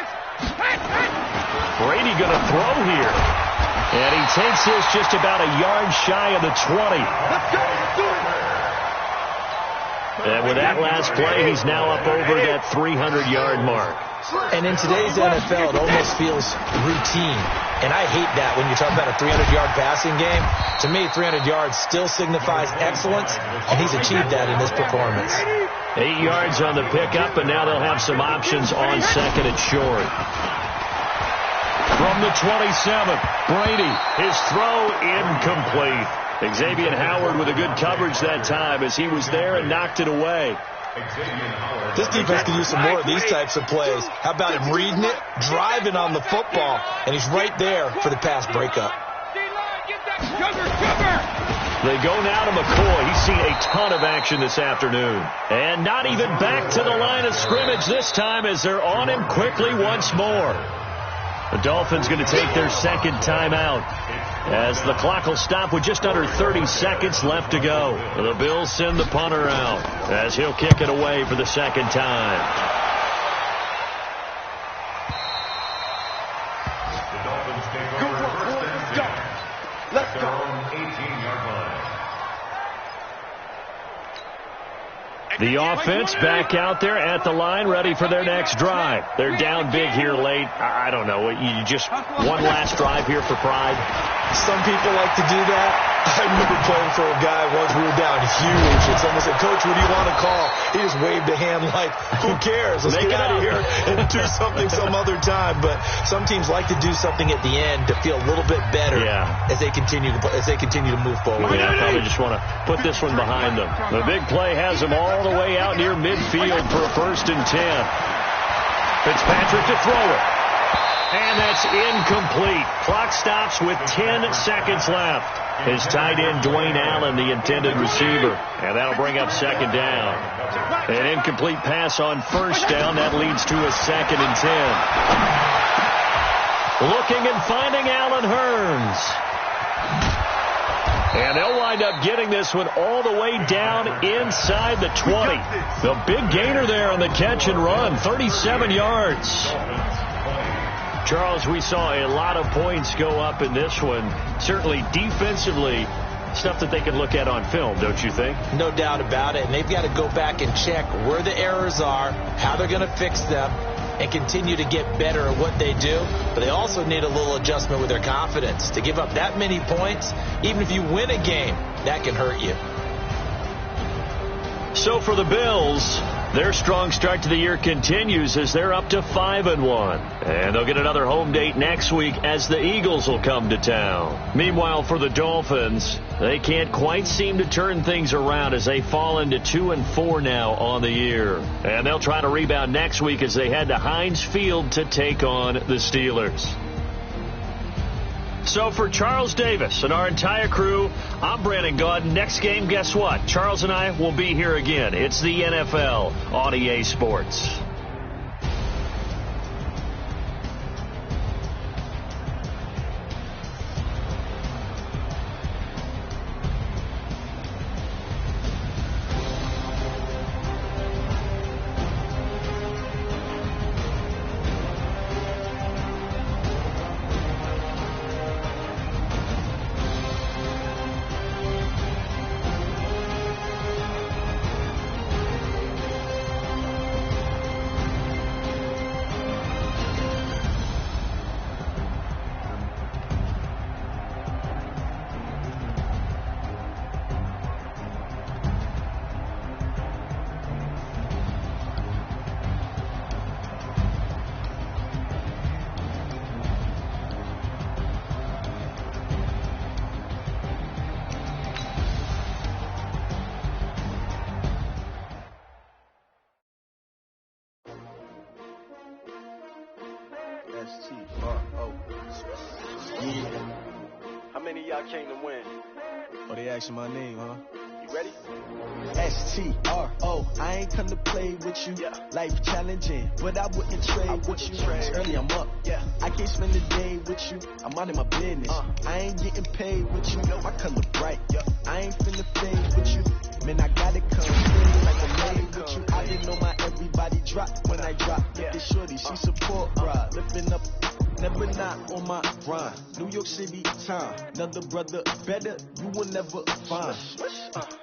Brady going to throw here. And he takes this just about a yard shy of the 20. Let's go. And with that last play, he's now up over that 300-yard mark. And in today's NFL, it almost feels routine. And I hate that when you talk about a 300-yard passing game. To me, 300 yards still signifies excellence, and he's achieved that in this performance. 8 yards on the pickup, and now they'll have some options on 2nd and short. From the 27, Brady, his throw incomplete. Xavier Howard with a good coverage that time as he was there and knocked it away. This defense can use some more of these types of plays. How about him reading it, driving on the football, and he's right there for the pass breakup. D-line, get that cover. They go now to McCoy. He's seen a ton of action this afternoon. And not even back to the line of scrimmage this time as they're on him quickly once more. The Dolphins going to take their second timeout as the clock will stop with just under 30 seconds left to go. The Bills send the punter out as he'll kick it away for the second time. The Dolphins take over first and 10 at their own 18-yard line. The offense back out there at the line, ready for their next drive. They're down big here late. I don't know. You just one last drive here for pride. Some people like to do that. I remember playing for a guy once. We were down huge, and someone said, "Coach, what do you want to call?" He just waved a hand like, "Who cares? Let's get out of here and do something some other time." But some teams like to do something at the end to feel a little bit better as they continue to move forward. Yeah, probably just want to put this one behind them. The big play has them all the way out near midfield for a 1st and 10. Fitzpatrick to throw it. And that's incomplete. Clock stops with 10 seconds left. His tight end, Dwayne Allen, the intended receiver. And that'll bring up second down. An incomplete pass on 1st down. That leads to a 2nd and 10. Looking and finding Allen Hurns. And they'll wind up getting this one all the way down inside the 20. The big gainer there on the catch and run, 37 yards. Charles, we saw a lot of points go up in this one. Certainly defensively, stuff that they can look at on film, don't you think? No doubt about it. And they've got to go back and check where the errors are, how they're going to fix them, and continue to get better at what they do. But they also need a little adjustment with their confidence. To give up that many points, even if you win a game, that can hurt you. So for the Bills, their strong start to the year continues as they're up to 5-1. And they'll get another home date next week as the Eagles will come to town. Meanwhile, for the Dolphins, they can't quite seem to turn things around as they fall into 2-4 now on the year. And they'll try to rebound next week as they head to Heinz Field to take on the Steelers. So for Charles Davis and our entire crew, I'm Brandon Gaudin. Next game, guess what? Charles and I will be here again. It's the NFL on EA Sports. S-T-R-O. Yeah. How many of y'all came to win? Oh, they asking my name, huh? You ready? S-T-R-O. I ain't come to play with you. Yeah. Life challenging, but I wouldn't trade with you. It's early, I'm up. Yeah. I can't spend the day with you. I'm out of my business. I ain't getting paid with you. My color bright. Yeah. I ain't finna fade with you. Man, I gotta come in like a made with you. I didn't know my everybody drop when I drop. Yeah. This shorty, she support ride. Lifting up, never not on my grind. New York City time. Another brother better, you will never find.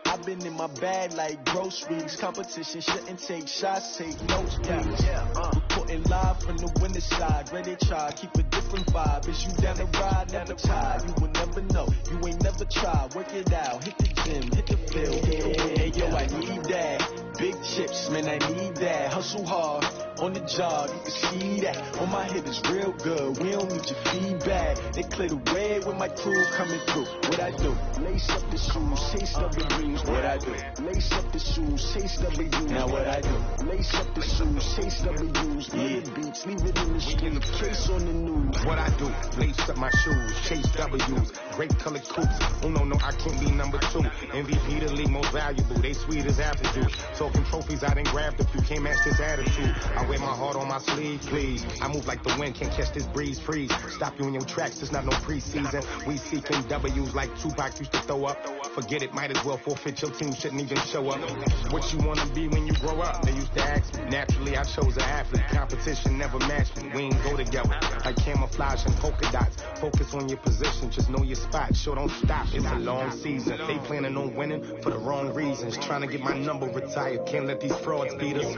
I've been in my bag like groceries. Competition shouldn't take shots, take notes, please. Reporting live from the winter side. Ready to try, keep a different vibe. Is you down the ride, never tired. You will never know, you ain't never tried. Work it out, hit the gym, hit the field. Hey, yo, I need that. Big chips, man, I need that. Hustle hard, on the job, you can see that. On my head is real good, we don't need your feedback. They clear the way with my crew coming through. What I do? Lace up the shoes, taste of the dreams. What I do? Lace up the shoes, taste of the dreams. Now what I do? Lace up the shoes, chase W's, murder beats, leave it in the street, case on the news. What I do, lace up my shoes, chase W's, great colored coops. Oh no, I can't be number 2. MVP the league most valuable, they sweet as apple juice. Talking trophies, I done grabbed a few, can't match this attitude. I wear my heart on my sleeve, please. I move like the wind, can't catch this breeze, freeze. Stop you in your tracks, it's not no preseason. We seeking W's like Tupac used to throw up. Forget it, might as well forfeit, your team shouldn't even show up. What you wanna be when you grow up? They used to ask me. Naturally, I chose an athlete. Competition never matched me. We ain't go together like camouflage and polka dots. Focus on your position, just know your spot. Sure, don't stop, it's a long season. They planning on winning for the wrong reasons. Trying to get my number retired, can't let these frauds beat us.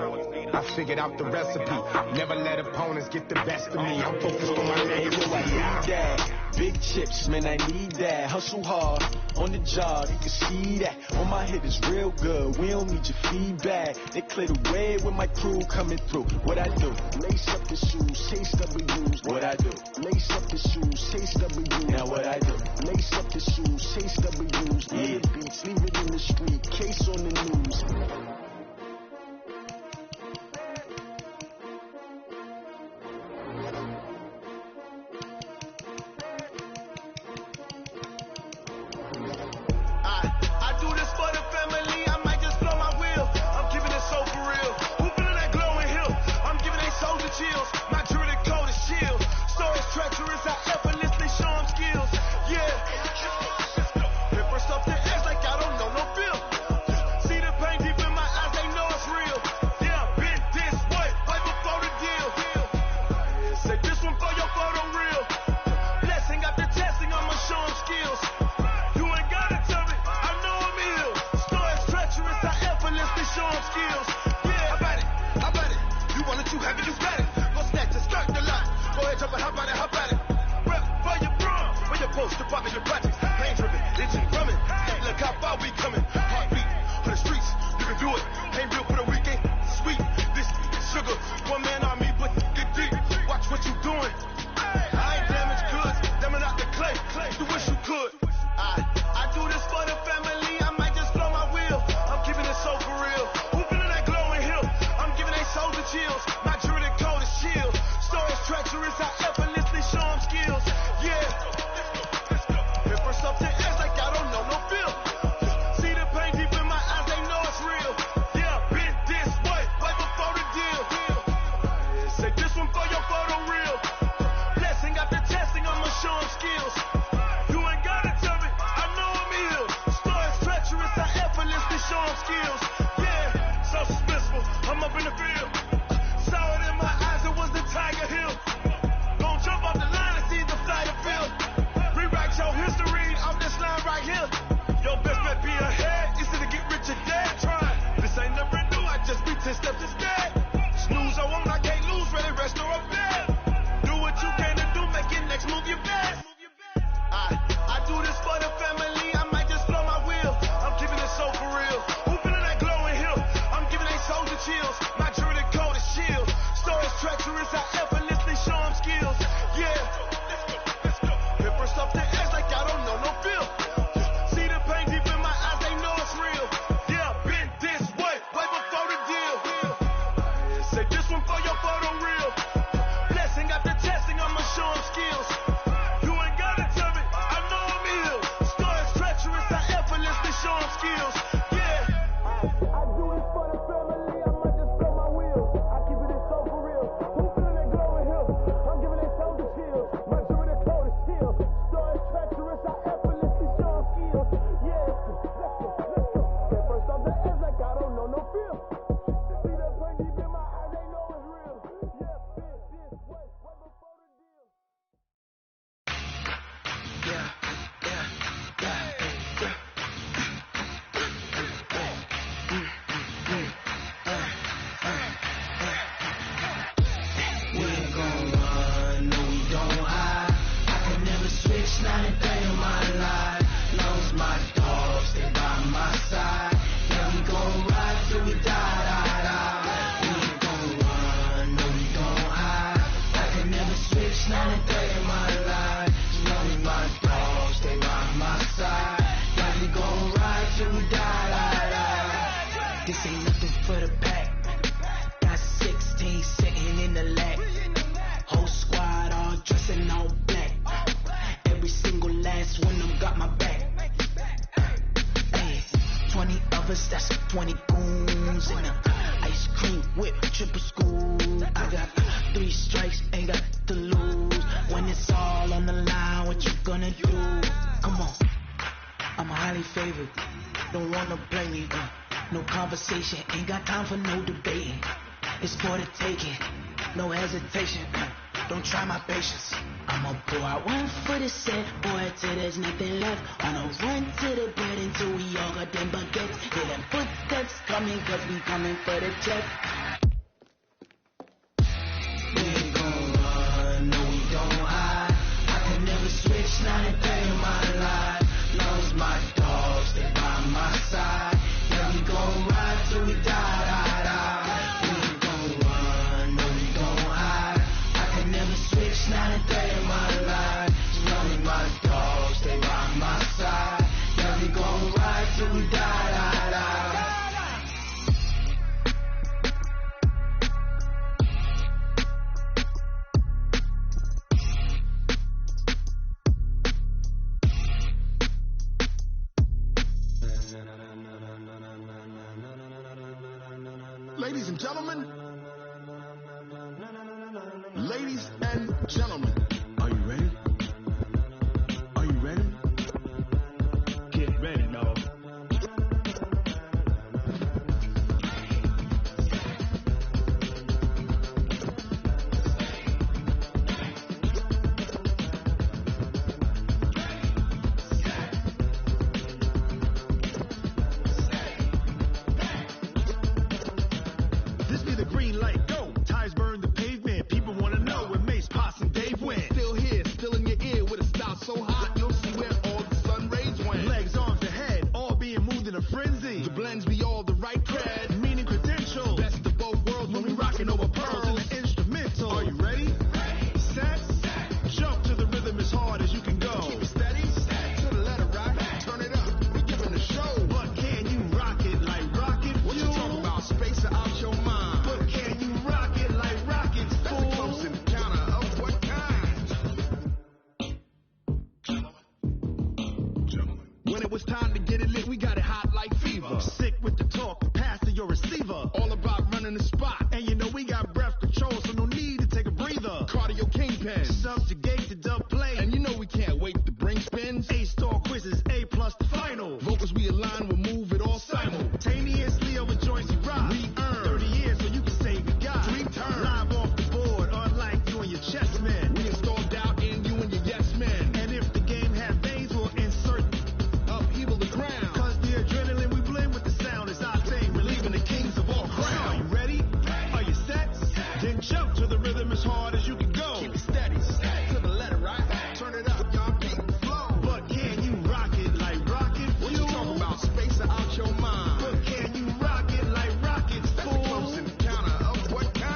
I figured out the recipe. Never let opponents get the best of me. I'm focused on my legacy. Big chips, man, I need that. Hustle hard on the job, you can see that. On my head is real good, we don't need your feedback. They clear the way with my crew coming through. What I do? Lace up the shoes, chase W's. What I do? Lace up the shoes, chase W's. Now what I do? Lace up the shoes, chase W's. Murder beats, leave it in the street, case on the news. Yeah. triple school. I got 3 strikes, ain't got to lose. When it's all on the line, what you gonna do? Come on, I'm highly favored. Don't wanna play me, no conversation, ain't got time for no debating. It's for the taking, no hesitation. Don't try my patience. I'ma pour out one for the set, boy, till there's nothing left. On a run to the bread until we all got them baguettes. Hear them footsteps coming, cause we coming for the check. We ain't gon' run, no we don't hide. I can never switch, not a day in my life. Long as my dogs stay by my side. Yeah, we gon' ride till we die, die, die. We ain't gon' run, no we don't hide. I can never switch, not a day in my life. Long as my dogs stay by my side. Yeah, we gon' ride till we die, die, die. Ladies and gentlemen, are you ready? Are you ready? Get ready, no. This be the green light, go. Tires burn the pavement. People wanna know where Mace, Potts, and Dave went. Still here, still in your ear with a style so hot, you'll see where all the sun rays went. Legs, arms, and head, all being moved in a frenzy. The blends be all the right cred, meaning credentials. Best of both worlds when we rockin' over pearls in the instrumental. Are you ready? Set, jump to the rhythm as hard as you can go. Keep it steady, to the letter right, turn it up, we giving a show. But can you rock it like rocket fuel? What you talking about, space or out your mind? But can you rock it like rockets, fool? That's a close encounter of what kind? When it was time to get it lit, we got it hot like fever. Sick with the talk, pass to your receiver. All about running the spot, and you know we got breath control, so no need to take a breather. Cardio kingpin, subjugate the dub play, and you know we can't wait to bring spins. A-star quizzes, A+ the final. Vocals we align, we'll move it all simultaneously over joints you rock. We earn 30 years, so you can say we got 3 turns. Live off the board, unlike you and your chess men. We install doubt in you and your yes men. And if the game has veins, we'll insert upheaval the ground. Cause the adrenaline we blend with the sound is our thing, relieving the kings of all crowns. Are you ready? Are you set? Then jump to the rhythm as hard as you can go. Keep it steady, to the letter right. Turn it up, y'all beat the flow. But can you rock it like rocket fuel? What you talking about, space or out your mind? But can you rock it like rockets, fool? That's a close encounter of what kind?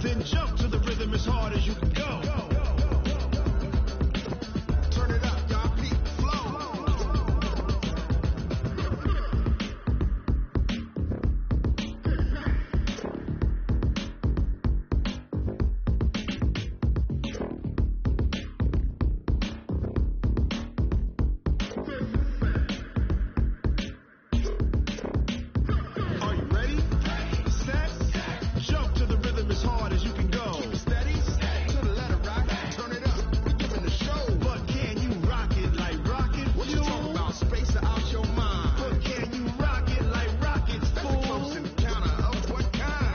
Then jump to the rhythm as hard as you can go. Turn it up, y'all beat the flow. Are you ready? Set, jump to the rhythm as hard as you can go. Keep it steady, to the letter right. Turn it up, we giving a show. But can you rock it like rocket fuel? What you talking about, space or out your mind? But can you rock it like rockets, fool? That's a close encounter of what kind?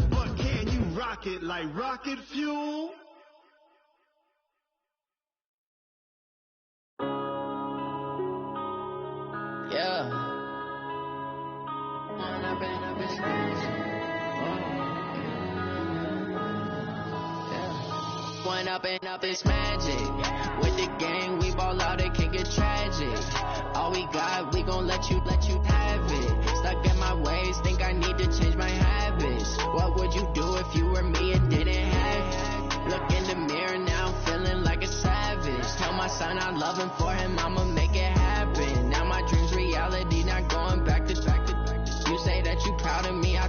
But can you rock it like rocket fuel? Yeah. One up and up is magic. With the gang, we ball out, it can get tragic. All we got, we gon' let you have it. Stuck in my ways, think I need to change my habits. What would you do if you were me and didn't have it? Look in the mirror now, feeling like a savage. Tell my son I love him, for him I'ma make it happen. Now my dreams reality, not going back to. You say that you proud of me, I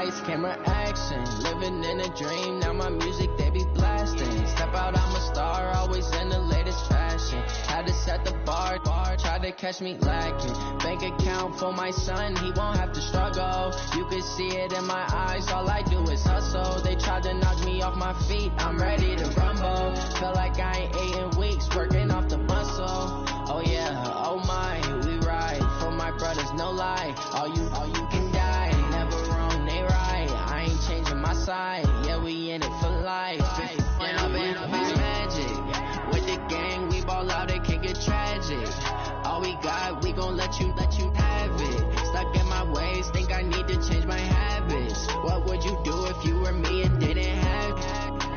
lights, camera, action. Living in a dream, now my music, they be blasting. Step out, I'm a star, always in the latest fashion. Had to set the bar, try to catch me lacking. Bank account for my son, he won't have to struggle. You can see it in my eyes, all I do is hustle. They tried to knock me off my feet, I'm ready to rumble. Feel like I ain't ate in weeks, working off the muscle. Oh yeah, oh my, we ride for my brothers, no lie. All you can die, never wrong, they right. I ain't changing my side, yeah, we in it for life. When I'm in magic, with the gang, we ball out, it can get tragic. All we got, we gon' let you have it. Stuck in my ways, think I need to change my habits. What would you do if you were me and didn't have it?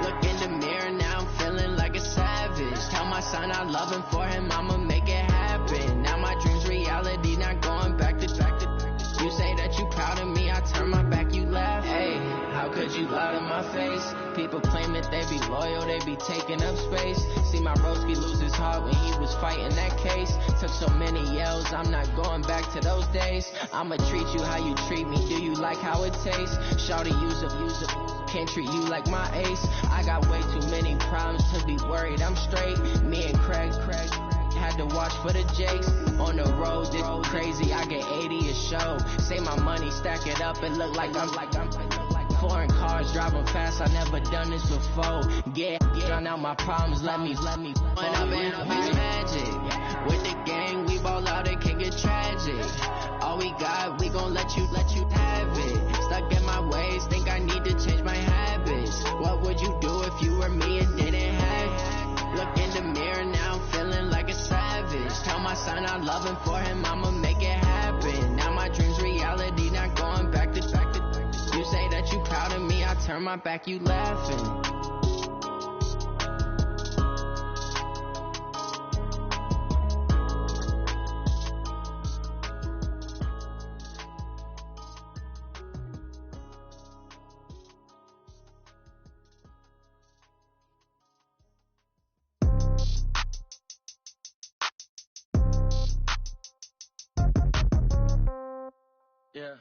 Look in the mirror, now I'm feeling like a savage. Tell my son I love him, for him I'ma make it happen. Now my dream's reality, not going back to. You say that you proud of me, I turn my back, you laugh. Hey, how could you lie to my face? People claim that they be loyal, they be taking up space. See my broski lose his heart when he was fighting that case. Took so many yells, I'm not going back to those days. I'ma treat you how you treat me, do you like how it tastes? Shawty, use up, can't treat you like my ace. I got way too many problems to be worried, I'm straight. Me and Craig had to watch for the Jakes. On the road, this crazy, I get 80 a show. Say my money, stack it up, and look like I'm foreign cars, driving fast, I never done this before. Yeah, drown out my problems, let me. When I'm in magic, with the gang, we ball out, it can get tragic. All we got, we gon' let you have it. Stuck in my ways, think I need to change my habits. What would you do if you were me and didn't have it? Look in the mirror, now I'm feeling like a savage. Tell my son I love him, for him I'ma make it happen. Now my dream's reality, not going back to. You say that you proud of me, I turn my back, you laughing. Yeah.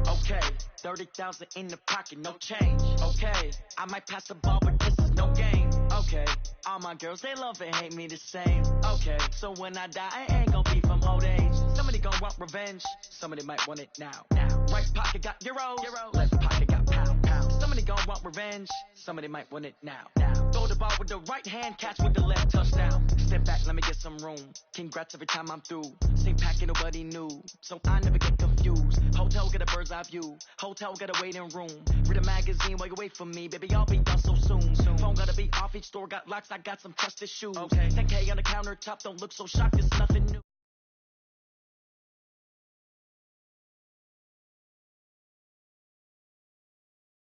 Okay, 30,000 in the pocket, no change. Okay, I might pass the ball, but this is no game. Okay, all my girls, they love and hate me the same. Okay, so when I die, I ain't gon' be from old age. Somebody gon' want revenge, somebody might want it now. Right pocket got euros, left pocket got pound. Somebody gon' want revenge, somebody might want it now. Throw the ball with the right hand, catch with the left, touchdown. Step back, let me get some room. Congrats every time I'm through. Same packet, nobody knew, so I never get confused. Hotel get a bird's eye view. Hotel get a waiting room. Read a magazine while you wait for me. Baby, I'll be done so soon. Phone gotta be off, each store got locks. I got some trusted shoes. Okay. 10K on the countertop, don't look so shocked, it's nothing new.